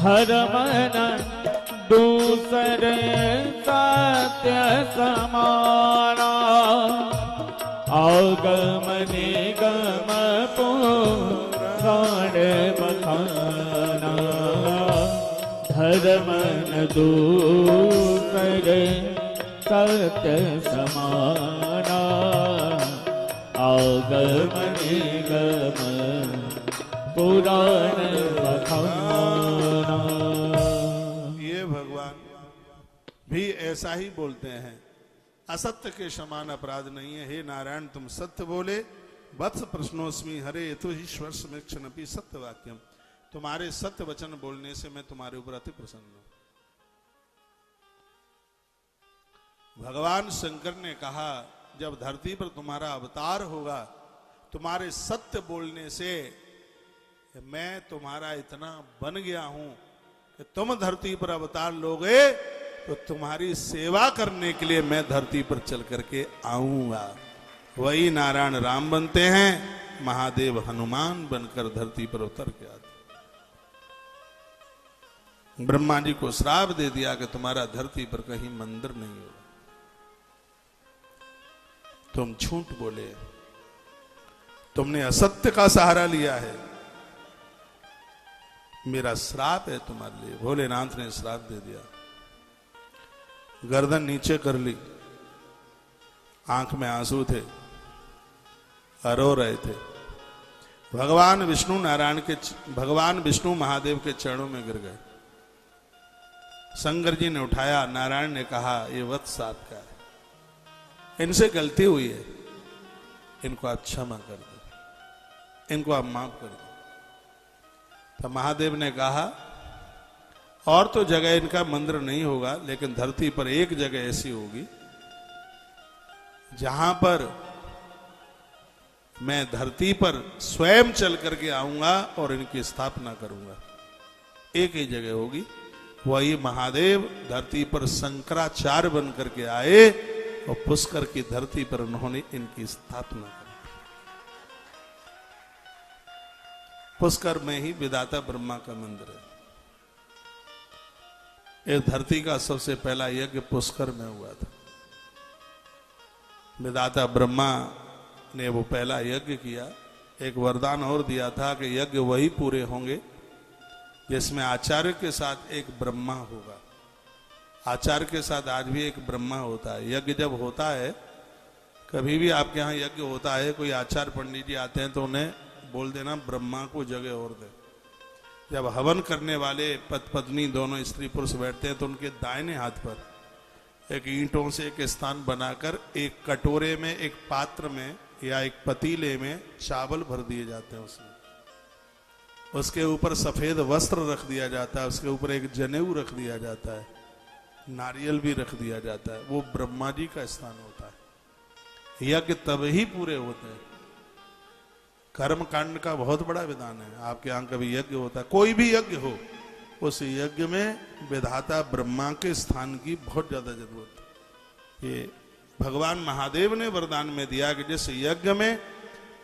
धर्म न दूसरे सत्य समाना, आगम निगम पुराण बखाना। धर्म न दूसरे सत्य समाना, आगम निगम पुराण बखाना। ये भगवान भी ऐसा ही बोलते हैं, असत्य के समान अपराध नहीं है। हे नारायण तुम सत्य बोले, वत्स प्रश्नोस्मि हरे तो ही स्वर्षमिक्षणपि सत्य वाक्यम। तुम्हारे सत्य वचन बोलने से मैं तुम्हारे ऊपर अति प्रसन्न हूं। भगवान शंकर ने कहा जब धरती पर तुम्हारा अवतार होगा, तुम्हारे सत्य बोलने से मैं तुम्हारा इतना बन गया हूं कि तुम धरती पर अवतार लोगे तो तुम्हारी सेवा करने के लिए मैं धरती पर चल करके आऊंगा। वही नारायण राम बनते हैं, महादेव हनुमान बनकर धरती पर उतर के आते। ब्रह्मा जी को श्राप दे दिया कि तुम्हारा धरती पर कहीं मंदिर नहीं होगा, तुम झूठ बोले, तुमने असत्य का सहारा लिया है, मेरा श्राप है तुम्हारे लिए। भोलेनाथ ने श्राप दे दिया, गर्दन नीचे कर ली, आंख में आंसू थे, रो रहे थे। भगवान विष्णु महादेव के चरणों में गिर गए। शंकर जी ने उठाया, नारायण ने कहा ये वत्स आपका है, इनसे गलती हुई है, इनको आप क्षमा कर दो, इनको आप माफ कर दो। तो महादेव ने कहा और तो जगह इनका मंदिर नहीं होगा, लेकिन धरती पर एक जगह ऐसी होगी जहां पर मैं धरती पर स्वयं चल करके आऊंगा और इनकी स्थापना करूंगा। एक ही जगह होगी, वही महादेव धरती पर शंकराचार्य बन करके आए और पुष्कर की धरती पर उन्होंने इनकी स्थापना की। पुष्कर में ही विधाता ब्रह्मा का मंदिर है। इस धरती का सबसे पहला यज्ञ पुष्कर में हुआ था। विधाता ब्रह्मा ने वो पहला यज्ञ किया। एक वरदान और दिया था कि यज्ञ वही पूरे होंगे जिसमें आचार्य के साथ एक ब्रह्मा होगा। आचार्य के साथ आज भी एक ब्रह्मा होता है। यज्ञ जब होता है, कभी भी आपके यहाँ यज्ञ होता है, कोई आचार्य पंडित जी आते हैं तो उन्हें बोल देना ब्रह्मा को जगह और दे। जब हवन करने वाले पति पत्नी दोनों स्त्री पुरुष बैठते हैं तो उनके दाहिने हाथ पर एक ईंटों से एक स्थान बनाकर एक कटोरे में, एक पात्र में या एक पतीले में चावल भर दिए जाते हैं। उसके ऊपर सफेद वस्त्र रख दिया जाता है, उसके ऊपर एक जनेऊ रख दिया जाता है, नारियल भी रख दिया जाता है। वो ब्रह्मा जी का स्थान होता है। यज्ञ तब ही पूरे होते हैं। कर्म कांड का बहुत बड़ा विधान है। आपके यहाँ कभी यज्ञ होता है, कोई भी यज्ञ हो, उस यज्ञ में विधाता ब्रह्मा के स्थान की बहुत ज्यादा जरूरत है। ये भगवान महादेव ने वरदान में दिया कि जिस यज्ञ में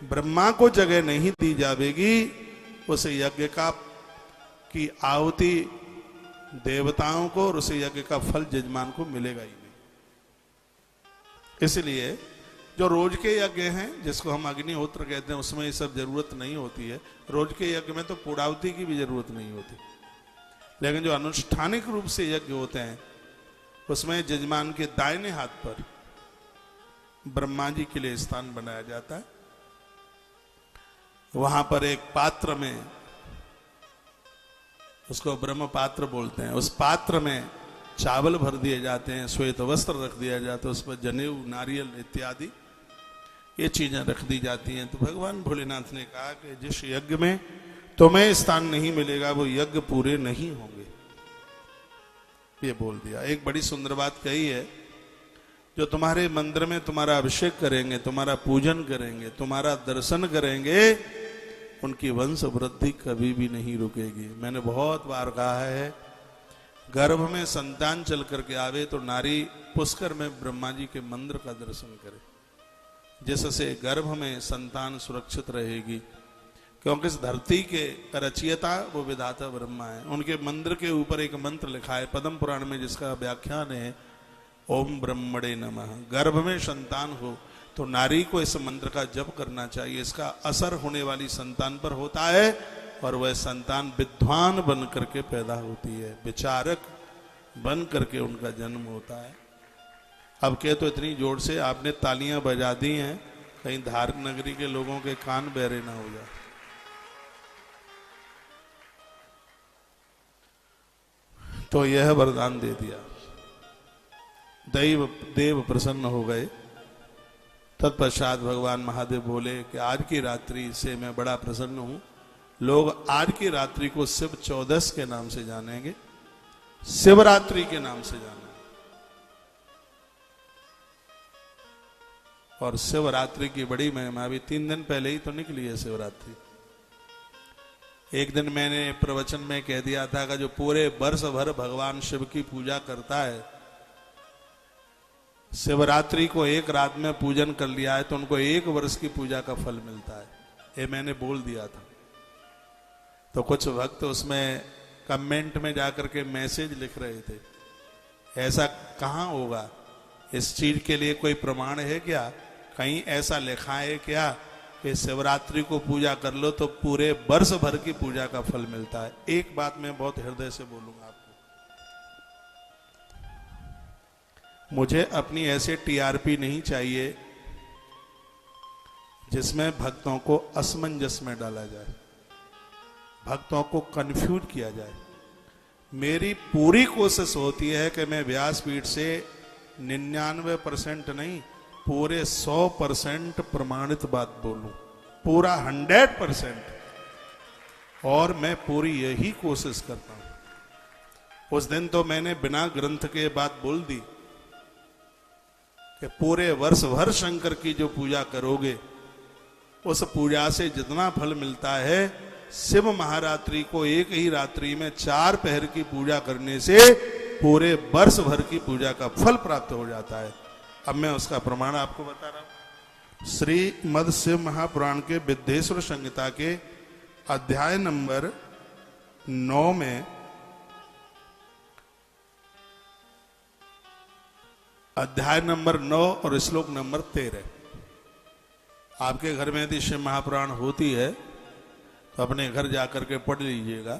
ब्रह्मा को जगह नहीं दी जाएगी, उस यज्ञ की आहुति देवताओं को और उस यज्ञ का फल यजमान को मिलेगा ही नहीं। इसलिए जो रोज के यज्ञ हैं, जिसको हम अग्निहोत्र कहते हैं, उसमें ये सब जरूरत नहीं होती है। रोज के यज्ञ में तो पूर्णाहुति की भी जरूरत नहीं होती, लेकिन जो अनुष्ठानिक रूप से यज्ञ होते हैं उसमें यजमान के दाहिने हाथ पर ब्रह्मा जी के लिए स्थान बनाया जाता है। वहां पर एक पात्र में, उसको ब्रह्म पात्र बोलते हैं, उस पात्र में चावल भर दिए जाते हैं, श्वेत वस्त्र रख दिया जाता है, उस पर जनेऊ, नारियल इत्यादि ये चीजें रख दी जाती हैं। तो भगवान भोलेनाथ ने कहा कि जिस यज्ञ में तुम्हें स्थान नहीं मिलेगा वो यज्ञ पूरे नहीं होंगे। ये बोल दिया। एक बड़ी सुंदर बात कही है, जो तुम्हारे मंदिर में तुम्हारा अभिषेक करेंगे, तुम्हारा पूजन करेंगे, तुम्हारा दर्शन करेंगे, उनकी वंश वृद्धि कभी भी नहीं रुकेगी। मैंने बहुत बार कहा है, गर्भ में संतान चल करके आवे तो नारी पुष्कर में ब्रह्मा जी के मंदिर का दर्शन करे, जिससे गर्भ में संतान सुरक्षित रहेगी, क्योंकि इस धरती के रचयिता वो विधाता ब्रह्मा है। उनके मंदिर के ऊपर एक मंत्र लिखा है पद्म पुराण में, जिसका व्याख्यान है ओम ब्रह्मणे नमः। गर्भ में संतान हो तो नारी को इस मंत्र का जप करना चाहिए। इसका असर होने वाली संतान पर होता है और वह संतान विद्वान बन करके पैदा होती है, विचारक बन करके उनका जन्म होता है। अब कह तो इतनी जोर से आपने तालियां बजा दी हैं, कहीं धार नगरी के लोगों के कान बहरे ना हो जाए। तो यह वरदान दे दिया, देव प्रसन्न हो गए। तत्पश्चात भगवान महादेव बोले कि आज की रात्रि से मैं बड़ा प्रसन्न हूं। लोग आज की रात्रि को शिव चौदस के नाम से जानेंगे, शिवरात्रि के नाम से जानेंगे। और शिवरात्रि की बड़ी महिमा, अभी 3 दिन पहले ही तो निकली है शिवरात्रि। एक दिन मैंने प्रवचन में कह दिया था कि जो पूरे वर्ष भर भगवान शिव की पूजा करता है, शिवरात्रि को एक रात में पूजन कर लिया है तो उनको 1 वर्ष की पूजा का फल मिलता है। ये मैंने बोल दिया था। तो कुछ भक्त उसमें कमेंट में जाकर के मैसेज लिख रहे थे, ऐसा कहाँ होगा, इस चीज के लिए कोई प्रमाण है क्या, कहीं ऐसा लिखा है क्या कि शिवरात्रि को पूजा कर लो तो पूरे वर्ष भर की पूजा का फल मिलता है। एक बात मैं बहुत हृदय से बोलूंगा आपको, मुझे अपनी ऐसे टीआरपी नहीं चाहिए जिसमें भक्तों को असमंजस में डाला जाए, भक्तों को कंफ्यूज किया जाए। मेरी पूरी कोशिश होती है कि मैं व्यासपीठ से 99% नहीं, पूरे 100% प्रमाणित बात बोलूं, पूरा 100%। और मैं पूरी यही कोशिश करता हूं। उस दिन तो मैंने बिना ग्रंथ के बात बोल दी कि पूरे वर्ष भर शंकर की जो पूजा करोगे उस पूजा से जितना फल मिलता है, शिव महारात्रि को एक ही रात्रि में 4 पहर की पूजा करने से पूरे वर्ष भर की पूजा का फल प्राप्त हो जाता है। अब मैं उसका प्रमाण आपको बता रहा हूं। श्रीमद् शिव महापुराण के विद्येश्वर संहिता के अध्याय नंबर 9 में, अध्याय नंबर 9 और श्लोक नंबर 13। आपके घर में यदि शिव महापुराण होती है तो अपने घर जाकर के पढ़ लीजिएगा।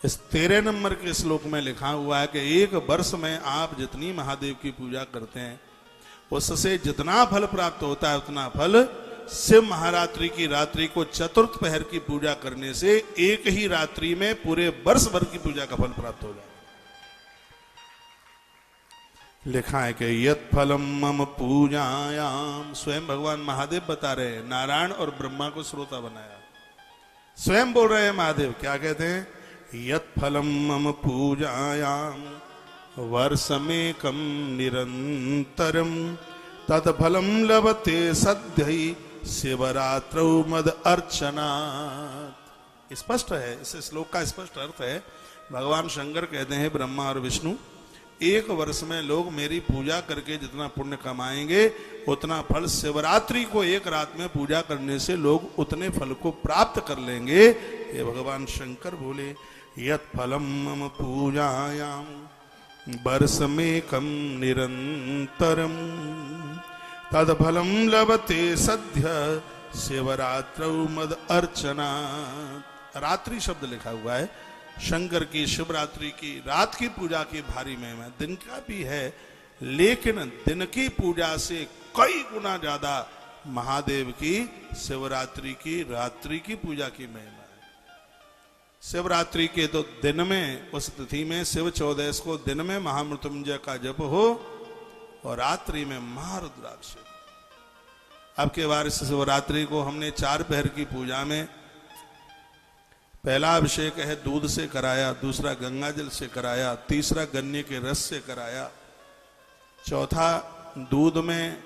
इस 13 नंबर के श्लोक में लिखा हुआ है कि 1 वर्ष में आप जितनी महादेव की पूजा करते हैं उससे जितना फल प्राप्त होता है उतना फल शिव महारात्रि की रात्रि को चतुर्थ पहर की पूजा करने से एक ही रात्रि में पूरे वर्ष भर की पूजा का फल प्राप्त हो जाए। लिखा है कि यत फलम मम पूजायाम, स्वयं भगवान महादेव बता रहे हैं, नारायण और ब्रह्मा को श्रोता बनाया, स्वयं बोल रहे हैं महादेव। क्या कहते हैं, यत फलम मम पूजायाम वर्षमेकम निरंतरम तत्फलम लभते सद्यै शिवरात्रौ मद अर्चना। स्पष्ट है, इस श्लोक का स्पष्ट अर्थ है, भगवान शंकर कहते हैं ब्रह्मा और विष्णु, 1 वर्ष में लोग मेरी पूजा करके जितना पुण्य कमाएंगे उतना फल शिवरात्रि को एक रात में पूजा करने से लोग उतने फल को प्राप्त कर लेंगे। ये भगवान शंकर बोले, यत फलम मम पूजायाम वर्षमेकम निरंतरम तद फलम लभते सद्य शिवरात्रौ मद अर्चना। रात्रि शब्द लिखा हुआ है, शंकर की शिवरात्रि की रात की पूजा की भारी महिमा, दिन का भी है लेकिन दिन की पूजा से कई गुना ज्यादा महादेव की शिवरात्रि की रात्रि की पूजा की महिमा है। शिवरात्रि के तो दिन में, उस तिथि में शिव चौदस को दिन में महामृत्युंजय का जप हो और रात्रि में महारुद्राक्ष। अब के बार इस शिवरात्रि को हमने 4 पहर की पूजा में पहला अभिषेक है दूध से कराया, दूसरा गंगा जल से कराया, तीसरा गन्ने के रस से कराया, चौथा दूध में